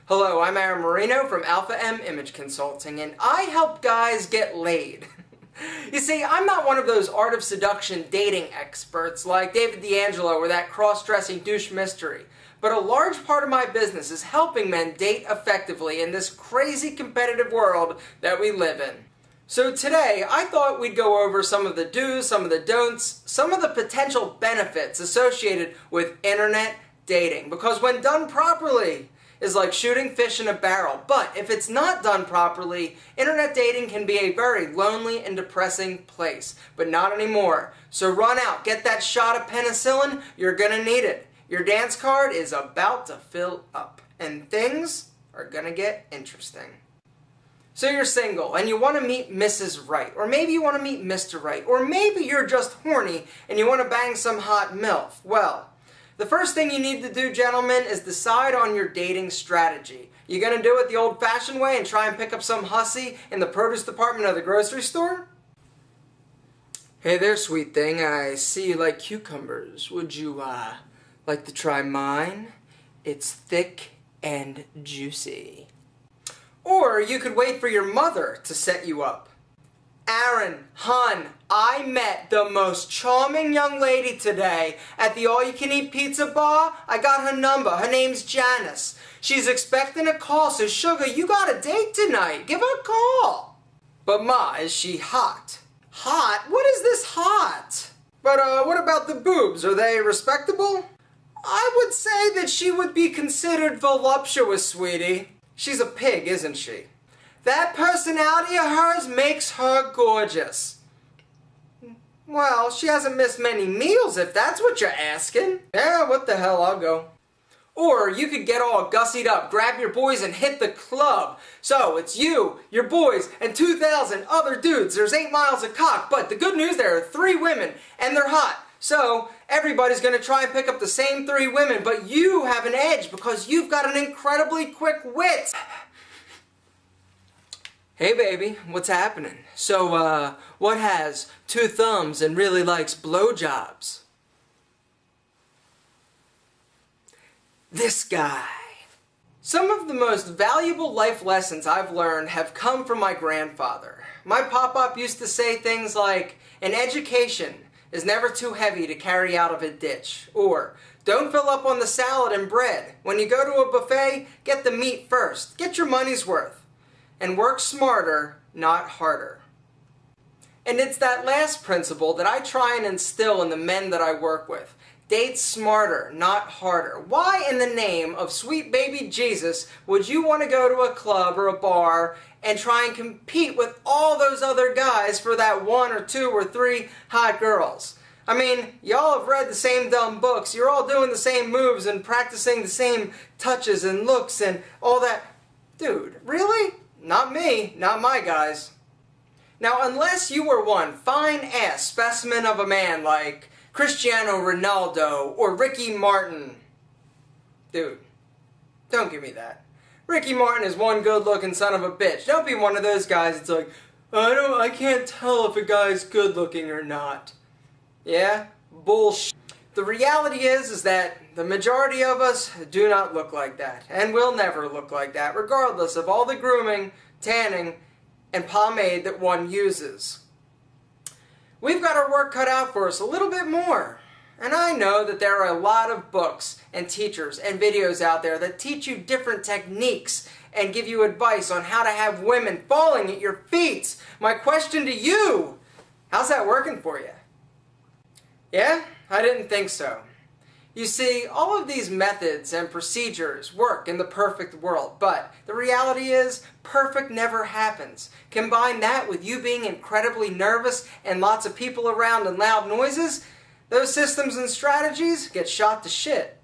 Hello, I'm Aaron Marino from Alpha M Image Consulting, and I help guys get laid. You see, I'm not one of those art of seduction dating experts like David D'Angelo or that cross-dressing douche mystery, but a large part of my business is helping men date effectively in this crazy competitive world that we live in. So today, I thought we'd go over some of the do's, some of the don'ts, some of the potential benefits associated with internet dating, because when done properly, is like shooting fish in a barrel. But if it's not done properly, internet dating can be a very lonely and depressing place. But not anymore. So run out, get that shot of penicillin, you're gonna need it. Your dance card is about to fill up, and things are gonna get interesting. So you're single, and you want to meet Mrs. Right, or maybe you want to meet Mr. Right, or maybe you're just horny and you want to bang some hot MILF. Well, the first thing you need to do, gentlemen, is decide on your dating strategy. You gonna do it the old-fashioned way and try and pick up some hussy in the produce department of the grocery store? Hey there, sweet thing. I see you like cucumbers. Would you, like to try mine? It's thick and juicy. Or you could wait for your mother to set you up. Aaron, hun, I met the most charming young lady today at the all-you-can-eat pizza bar. I got her number. Her name's Janice. She's expecting a call, so sugar, you got a date tonight. Give her a call. But Ma, is she hot? Hot? What is this hot? But what about the boobs? Are they respectable? I would say that she would be considered voluptuous, sweetie. She's a pig, isn't she? That personality of hers makes her gorgeous. Well, she hasn't missed many meals if that's what you're asking. Yeah, what the hell, I'll go. Or you could get all gussied up, grab your boys and hit the club. So it's you, your boys, and 2,000 other dudes. There's 8 miles of cock, but the good news, there are 3 women, and they're hot. So everybody's going to try and pick up the same 3 women, but you have an edge because you've got an incredibly quick wit. Hey baby, what's happening? So, what has 2 thumbs and really likes blowjobs? This guy. Some of the most valuable life lessons I've learned have come from my grandfather. My pop-up used to say things like, an education is never too heavy to carry out of a ditch. Or, don't fill up on the salad and bread. When you go to a buffet, get the meat first. Get your money's worth. And work smarter, not harder. And it's that last principle that I try and instill in the men that I work with. Date smarter, not harder. Why in the name of sweet baby Jesus would you want to go to a club or a bar and try and compete with all those other guys for that 1 or 2 or 3 hot girls? I mean, y'all have read the same dumb books, you're all doing the same moves and practicing the same touches and looks and all that. Dude, really? Not me, not my guys. Now, unless you were one fine-ass specimen of a man like Cristiano Ronaldo or Ricky Martin. Dude, don't give me that. Ricky Martin is one good-looking son of a bitch. Don't be one of those guys that's like, I can't tell if a guy's good-looking or not. Yeah? Bullshit. The reality is that the majority of us do not look like that, and will never look like that, regardless of all the grooming, tanning, and pomade that one uses. We've got our work cut out for us a little bit more, and I know that there are a lot of books and teachers and videos out there that teach you different techniques and give you advice on how to have women falling at your feet. My question to you, how's that working for you? Yeah? I didn't think so. You see, all of these methods and procedures work in the perfect world, but the reality is, perfect never happens. Combine that with you being incredibly nervous and lots of people around and loud noises, those systems and strategies get shot to shit.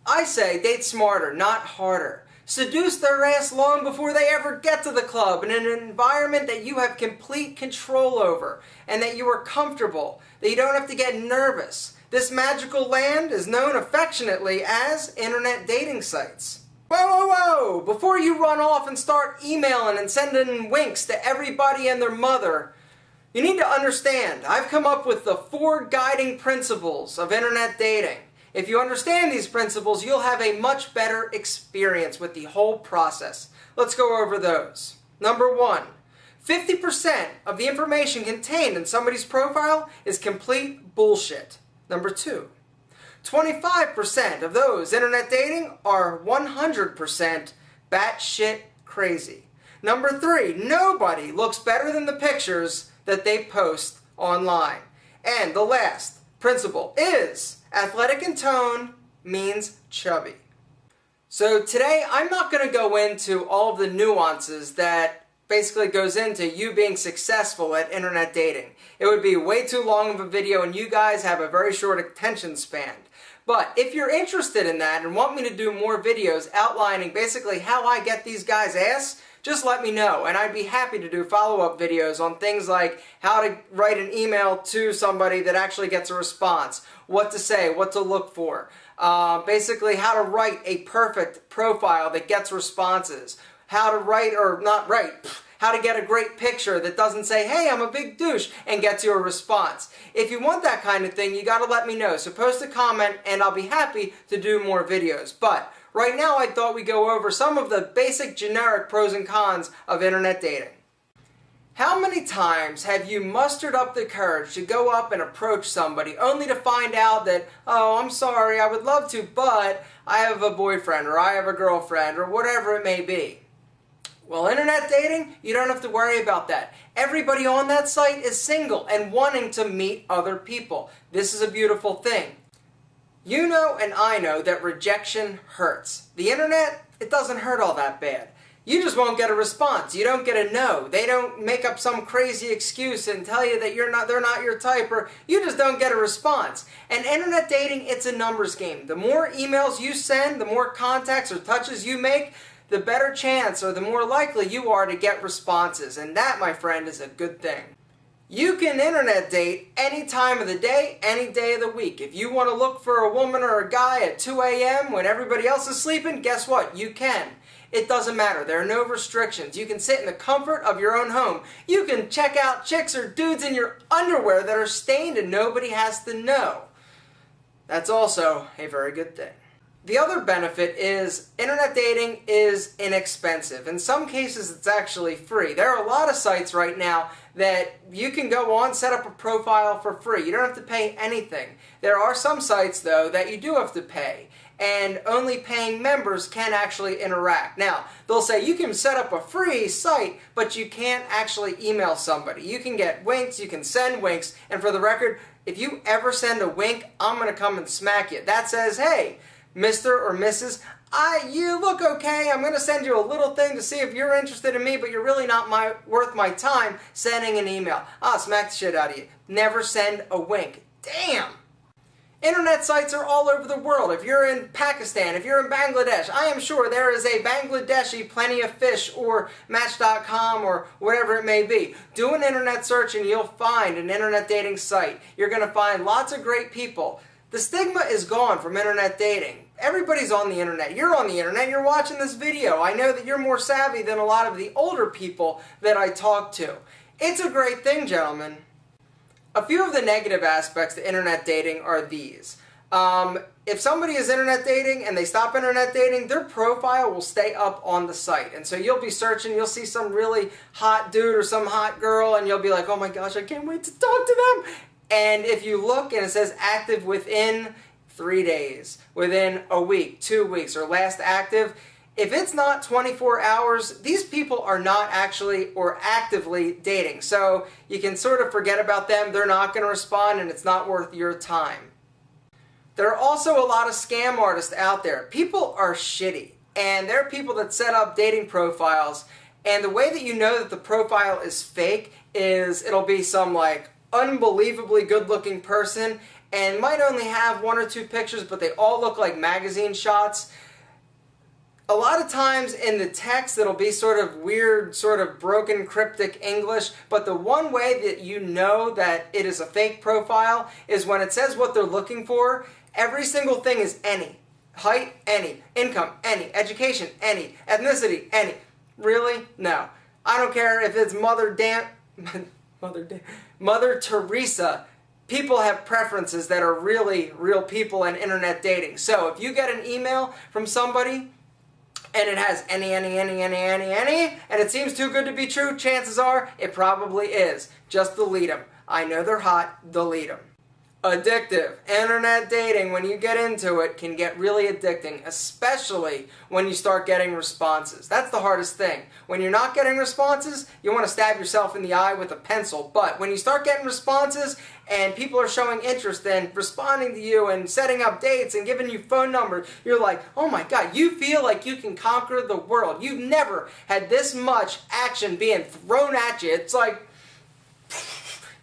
I say date smarter, not harder. Seduce their ass long before they ever get to the club in an environment that you have complete control over and that you are comfortable, that you don't have to get nervous. This magical land is known affectionately as internet dating sites. Whoa, whoa, whoa! Before you run off and start emailing and sending winks to everybody and their mother, you need to understand, I've come up with the 4 guiding principles of internet dating. If you understand these principles, you'll have a much better experience with the whole process. Let's go over those. Number 1, 50% of the information contained in somebody's profile is complete bullshit. Number 2, 25% of those internet dating are 100% batshit crazy. Number 3, nobody looks better than the pictures that they post online. And the last principle is athletic in tone means chubby. So today I'm not going to go into all of the nuances that basically goes into you being successful at internet dating. It would be way too long of a video and you guys have a very short attention span. But if you're interested in that and want me to do more videos outlining basically how I get these guys' ass, just let me know and I'd be happy to do follow-up videos on things like how to write an email to somebody that actually gets a response, what to say, what to look for, basically how to write a perfect profile that gets responses, how to write or not write, how to get a great picture that doesn't say, hey, I'm a big douche, and gets you a response. If you want that kind of thing, you gotta let me know. So post a comment and I'll be happy to do more videos. But right now I thought we'd go over some of the basic generic pros and cons of internet dating. How many times have you mustered up the courage to go up and approach somebody only to find out that, oh, I'm sorry, I would love to, but I have a boyfriend or I have a girlfriend or whatever it may be? Well, internet dating, you don't have to worry about that. Everybody on that site is single and wanting to meet other people. This is a beautiful thing. You know and I know that rejection hurts. The internet, it doesn't hurt all that bad. You just won't get a response. You don't get a no. They don't make up some crazy excuse and tell you that they're not your type, or you just don't get a response. And internet dating, it's a numbers game. The more emails you send, the more contacts or touches you make, the better chance or the more likely you are to get responses. And that, my friend, is a good thing. You can internet date any time of the day, any day of the week. If you want to look for a woman or a guy at 2 a.m. when everybody else is sleeping, guess what? You can. It doesn't matter. There are no restrictions. You can sit in the comfort of your own home. You can check out chicks or dudes in your underwear that are stained and nobody has to know. That's also a very good thing. The other benefit is internet dating is inexpensive. In some cases, it's actually free. There are a lot of sites right now that you can go on, set up a profile for free. You don't have to pay anything. There are some sites, though, that you do have to pay, and only paying members can actually interact. Now, they'll say you can set up a free site, but you can't actually email somebody. You can get winks, you can send winks, and for the record, if you ever send a wink, I'm going to come and smack you. That says, hey, Mr. or Mrs., you look okay, I'm going to send you a little thing to see if you're interested in me, but you're really not worth my time sending an email. I'll smack the shit out of you. Never send a wink. Damn! Internet sites are all over the world. If you're in Pakistan, if you're in Bangladesh, I am sure there is a Bangladeshi Plenty of Fish or Match.com or whatever it may be. Do an internet search and you'll find an internet dating site. You're going to find lots of great people. The stigma is gone from internet dating. Everybody's on the internet. You're on the internet. You're watching this video. I know that you're more savvy than a lot of the older people that I talk to. It's a great thing, gentlemen. A few of the negative aspects to internet dating are these. If somebody is internet dating and they stop internet dating, their profile will stay up on the site. And so you'll be searching, you'll see some really hot dude or some hot girl, and you'll be like, oh my gosh, I can't wait to talk to them. And if you look and it says active within 3 days, within a week, 2 weeks, or last active, if it's not 24 hours, these people are not actually or actively dating. So you can sort of forget about them, they're not going to respond, and it's not worth your time. There are also a lot of scam artists out there. People are shitty, and there are people that set up dating profiles, and the way that you know that the profile is fake is it'll be some like unbelievably good-looking person and might only have 1 or 2 pictures, but they all look like magazine shots. A lot of times in the text it'll be sort of weird, sort of broken, cryptic English, but the one way that you know that it is a fake profile is when it says what they're looking for. Every single thing is any. Height, any. Income, any. Education, any. Ethnicity, any. Really? No. I don't care if it's Mother Teresa. people have preferences that are really real people in internet dating. So if you get an email from somebody and it has any, and it seems too good to be true, chances are it probably is. Just delete them. I know they're hot, delete them. Addictive. Internet dating, when you get into it, can get really addicting, especially when you start getting responses. That's the hardest thing. When you're not getting responses, you want to stab yourself in the eye with a pencil. But when you start getting responses and people are showing interest in responding to you and setting up dates and giving you phone numbers, you're like, oh my God, you feel like you can conquer the world. You've never had this much action being thrown at you. It's like,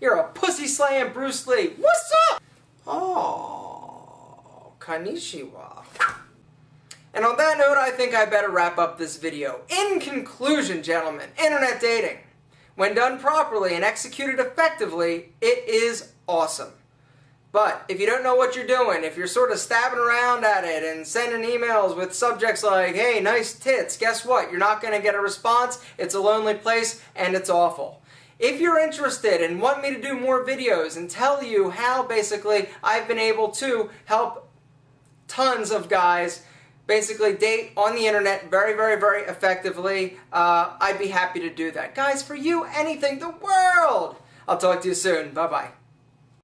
you're a pussy-slaying Bruce Lee. What's up? Oh, konnichiwa. And on that note, I think I better wrap up this video. In conclusion, gentlemen, internet dating, when done properly and executed effectively, it is awesome. But if you don't know what you're doing, if you're sort of stabbing around at it and sending emails with subjects like, hey, nice tits, guess what? You're not going to get a response. It's a lonely place, and it's awful. If you're interested and want me to do more videos and tell you how basically I've been able to help tons of guys basically date on the internet very, very, very effectively, I'd be happy to do that. Guys, for you, anything, the world! I'll talk to you soon. Bye-bye.